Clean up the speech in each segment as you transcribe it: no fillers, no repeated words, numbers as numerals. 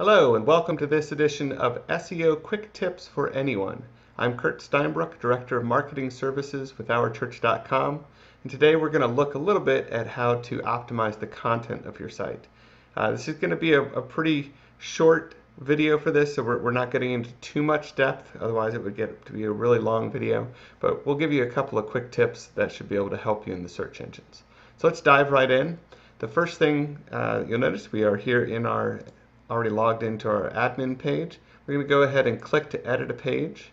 Hello and welcome to this edition of SEO Quick Tips for Anyone. I'm Kurt Steinbrook, Director of Marketing Services with OurChurch.com, and today we're going to look a little bit at how to optimize the content of your site. This is going to be a pretty short video for this, so we're not getting into too much depth, otherwise it would get to be a really long video, but we'll give you a couple of quick tips that should be able to help you in the search engines. So let's dive right in. The first thing you'll notice, we are here in our already logged into our admin page. We're going to go ahead and click to edit a page.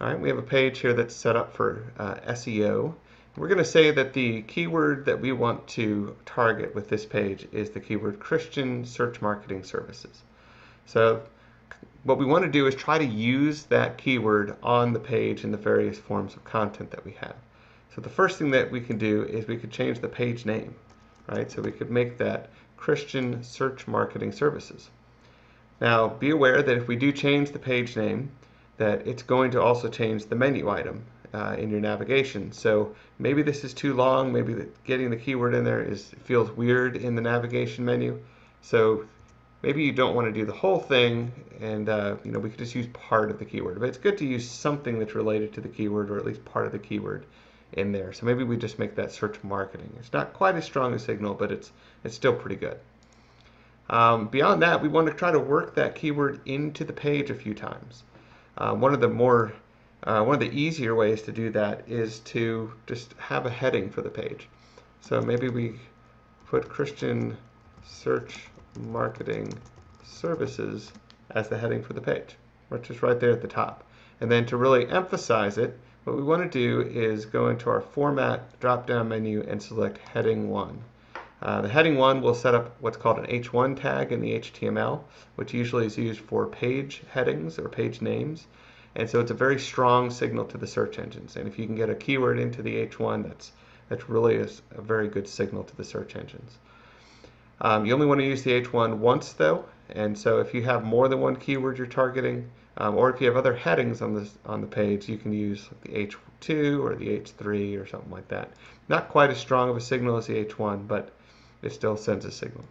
Alright, we have a page here that's set up for SEO. We're going to say that the keyword that we want to target with this page is the keyword Christian Search Marketing Services. So what we want to do is try to use that keyword on the page in the various forms of content that we have. So the first thing that we can do is we could change the page name, right? So we could make that Christian Search Marketing Services. Now be aware that if we do change the page name, that it's going to also change the menu item in your navigation. So maybe this is too long, maybe getting the keyword in there feels weird in the navigation menu. So maybe you don't want to do the whole thing, and we could just use part of the keyword. But it's good to use something that's related to the keyword, or at least part of the keyword in there. So maybe we just make that search marketing. It's not quite as strong a signal, but it's still pretty good. Beyond that, we want to try to work that keyword into the page a few times. One of the easier ways to do that is to just have a heading for the page. So maybe we put Christian Search Marketing Services as the heading for the page, which is right there at the top. And then to really emphasize it, what we want to do is go into our Format drop-down menu and select Heading 1. The Heading 1 will set up what's called an H1 tag in the HTML, which usually is used for page headings or page names. And so it's a very strong signal to the search engines. And if you can get a keyword into the H1, that's really a very good signal to the search engines. You only want to use the H1 once though, and so if you have more than one keyword you're targeting, or if you have other headings on the page, you can use the H2 or the H3 or something like that. Not quite as strong of a signal as the H1, but it still sends a signal.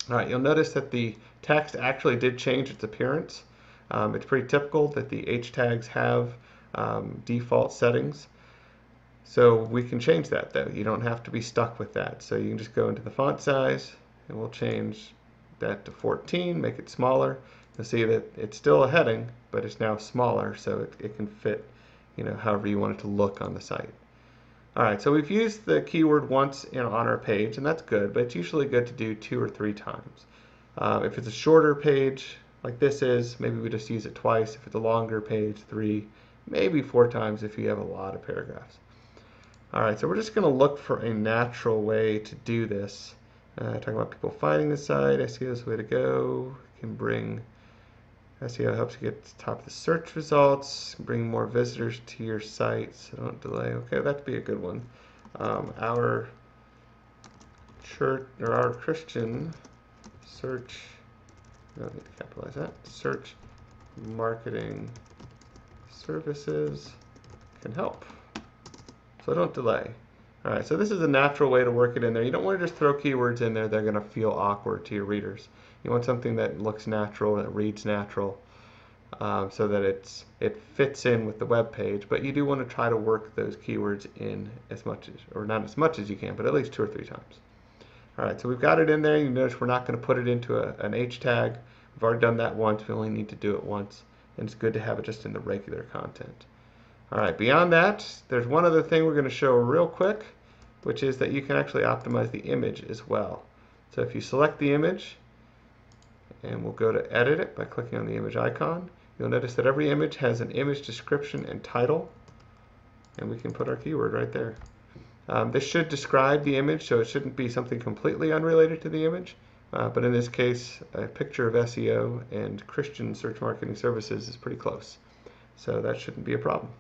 All right, you'll notice that the text actually did change its appearance. It's pretty typical that the H tags have default settings. So we can change that though. You don't have to be stuck with that. So you can just go into the font size, and we'll change that to 14, make it smaller. You'll see that it's still a heading, but it's now smaller, so it can fit, however you want it to look on the site. All right, so we've used the keyword once on our page, and that's good, but it's usually good to do 2 or 3 times. If it's a shorter page like this is, maybe we just use it twice. If it's a longer page, 3, maybe 4 times if you have a lot of paragraphs. All right, so we're just going to look for a natural way to do this. Talking about people finding the site, SEO is the way to go. Can bring SEO helps you get to the top of the search results, bring more visitors to your site, so don't delay. Okay, that'd be a good one. Our church, or our Christian search, no need to capitalize that, search marketing services can help. So don't delay. All right, so this is a natural way to work it in there. You don't want to just throw keywords in there. They're going to feel awkward to your readers. You want something that looks natural, that reads natural, so that it fits in with the web page. But you do want to try to work those keywords in as much as, or not as much as you can, but at least 2 or 3 times. All right, so we've got it in there. You notice we're not going to put it into an H tag. We've already done that once. We only need to do it once, and it's good to have it just in the regular content. All right, beyond that, there's one other thing we're going to show real quick, which is that you can actually optimize the image as well. So if you select the image, and we'll go to edit it by clicking on the image icon, you'll notice that every image has an image description and title, and we can put our keyword right there. This should describe the image, so it shouldn't be something completely unrelated to the image, but in this case, a picture of SEO and Christian Search Marketing Services is pretty close, so that shouldn't be a problem.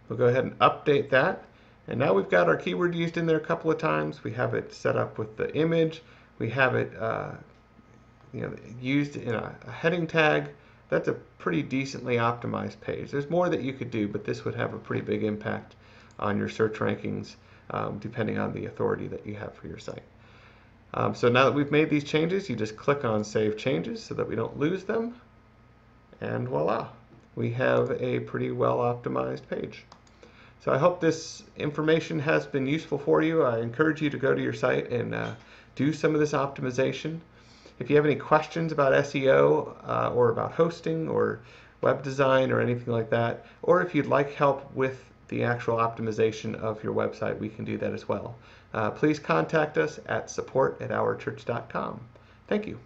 We'll go ahead and update that, and now we've got our keyword used in there a couple of times. We have it set up with the image. We have it used in a heading tag. That's a pretty decently optimized page. There's more that you could do, but this would have a pretty big impact on your search rankings depending on the authority that you have for your site. So now that we've made these changes, you just click on Save Changes so that we don't lose them. And voila, we have a pretty well optimized page. So I hope this information has been useful for you. I encourage you to go to your site and do some of this optimization. If you have any questions about SEO or about hosting or web design or anything like that, or if you'd like help with the actual optimization of your website, we can do that as well. Please contact us at support@OurChurch.com. Thank you.